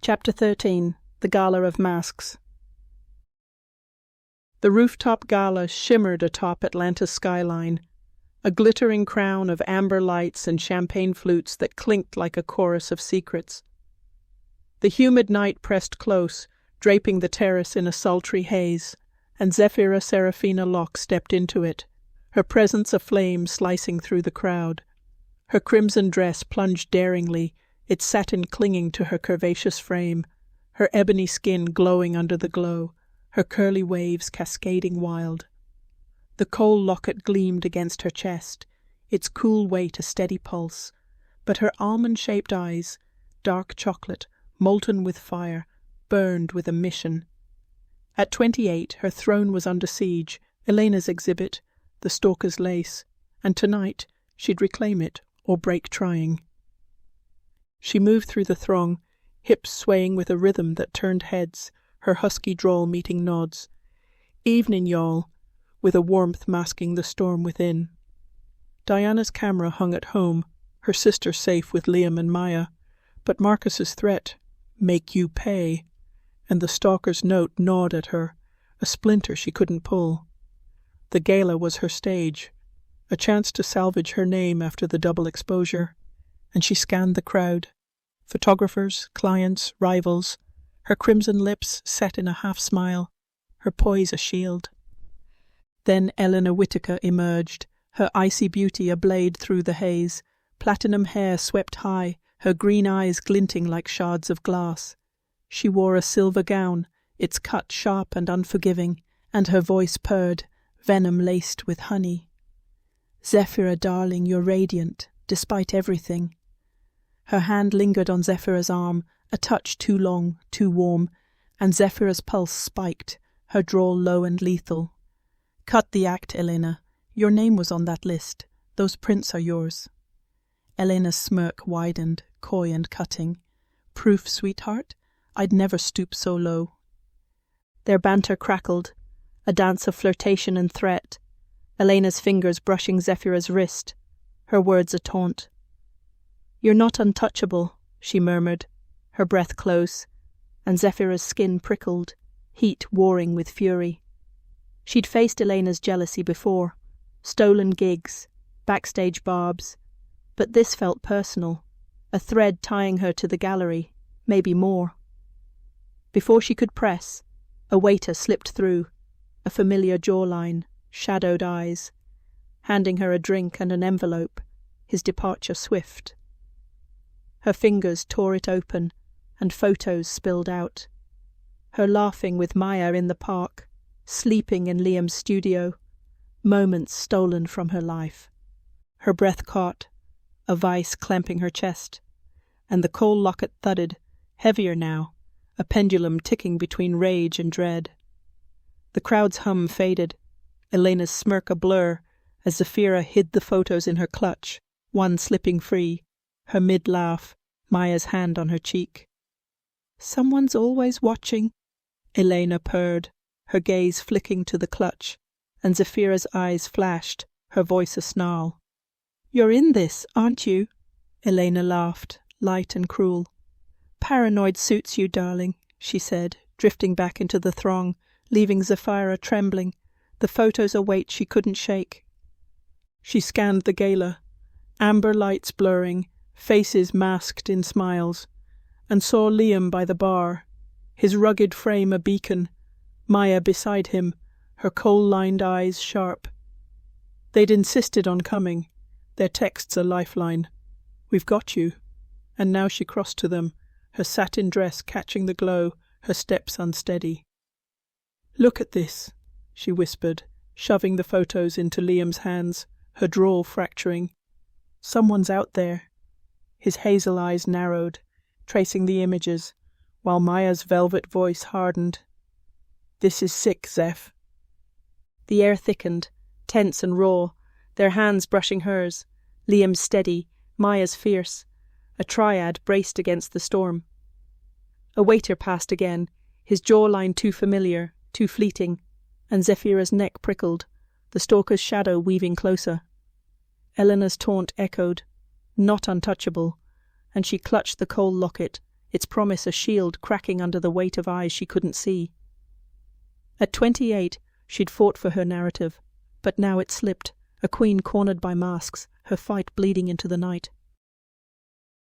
Chapter 13. The Gala of Masks. The rooftop gala shimmered atop Atlanta's skyline, a glittering crown of amber lights and champagne flutes that clinked like a chorus of secrets. The humid night pressed close, draping the terrace in a sultry haze, and Zephyra Seraphina Locke stepped into it, her presence a flame slicing through the crowd. Her crimson dress plunged daringly, its satin clinging to her curvaceous frame, her ebony skin glowing under the glow, her curly waves cascading wild. The coal locket gleamed against her chest, its cool weight a steady pulse, but her almond-shaped eyes, dark chocolate, molten with fire, burned with a mission. At 28, her throne was under siege, Elena's exhibit, the stalker's lace, and tonight she'd reclaim it or break trying. She moved through the throng, hips swaying with a rhythm that turned heads, her husky drawl meeting nods. "Evening, y'all," with a warmth masking the storm within. Diana's camera hung at home, her sister safe with Liam and Maya, but Marcus's threat, "Make you pay," and the stalker's note gnawed at her, a splinter she couldn't pull. The gala was her stage, a chance to salvage her name after the double exposure, and she scanned the crowd. Photographers, clients, rivals, her crimson lips set in a half-smile, her poise a shield. Then Eleanor Whittaker emerged, her icy beauty ablaze through the haze, platinum hair swept high, her green eyes glinting like shards of glass. She wore a silver gown, its cut sharp and unforgiving, and her voice purred, venom laced with honey. "Zephyra, darling, you're radiant, despite everything." Her hand lingered on Zephyra's arm, a touch too long, too warm, and Zephyra's pulse spiked, her drawl low and lethal. "Cut the act, Elena. Your name was on that list. Those prints are yours." Elena's smirk widened, coy and cutting. "Proof, sweetheart? I'd never stoop so low." Their banter crackled, a dance of flirtation and threat, Elena's fingers brushing Zephyra's wrist, her words a taunt. "You're not untouchable," she murmured, her breath close, and Zephyra's skin prickled, heat warring with fury. She'd faced Elena's jealousy before, stolen gigs, backstage barbs, but this felt personal, a thread tying her to the gallery, maybe more. Before she could press, a waiter slipped through, a familiar jawline, shadowed eyes, handing her a drink and an envelope, his departure swift. Her fingers tore it open, and photos spilled out. Her laughing with Maya in the park, sleeping in Liam's studio, moments stolen from her life. Her breath caught, a vice clamping her chest, and the coal locket thudded, heavier now, a pendulum ticking between rage and dread. The crowd's hum faded, Elena's smirk a blur, as Zephyra hid the photos in her clutch, one slipping free, her mid-laugh, Maya's hand on her cheek. "Someone's always watching," Elena purred, her gaze flicking to the clutch, and Zephyra's eyes flashed, her voice a snarl. "You're in this, aren't you?" Elena laughed, light and cruel. "Paranoid suits you, darling," she said, drifting back into the throng, leaving Zephyra trembling, the photos a weight she couldn't shake. She scanned the gala, amber lights blurring, faces masked in smiles, and saw Liam by the bar, his rugged frame a beacon, Maya beside him, her coal-lined eyes sharp. They'd insisted on coming, their texts a lifeline. "We've got you." And now she crossed to them, her satin dress catching the glow, her steps unsteady. "Look at this," she whispered, shoving the photos into Liam's hands, her drawl fracturing. "Someone's out there." His hazel eyes narrowed, tracing the images, while Maya's velvet voice hardened. "This is sick, Zeph." The air thickened, tense and raw, their hands brushing hers, Liam's steady, Maya's fierce, a triad braced against the storm. A waiter passed again, his jawline too familiar, too fleeting, and Zephyra's neck prickled, the stalker's shadow weaving closer. Eleanor's taunt echoed, "Not untouchable," and she clutched the coal locket, its promise a shield cracking under the weight of eyes she couldn't see. At 28, she'd fought for her narrative, but now it slipped, a queen cornered by masks, her fight bleeding into the night.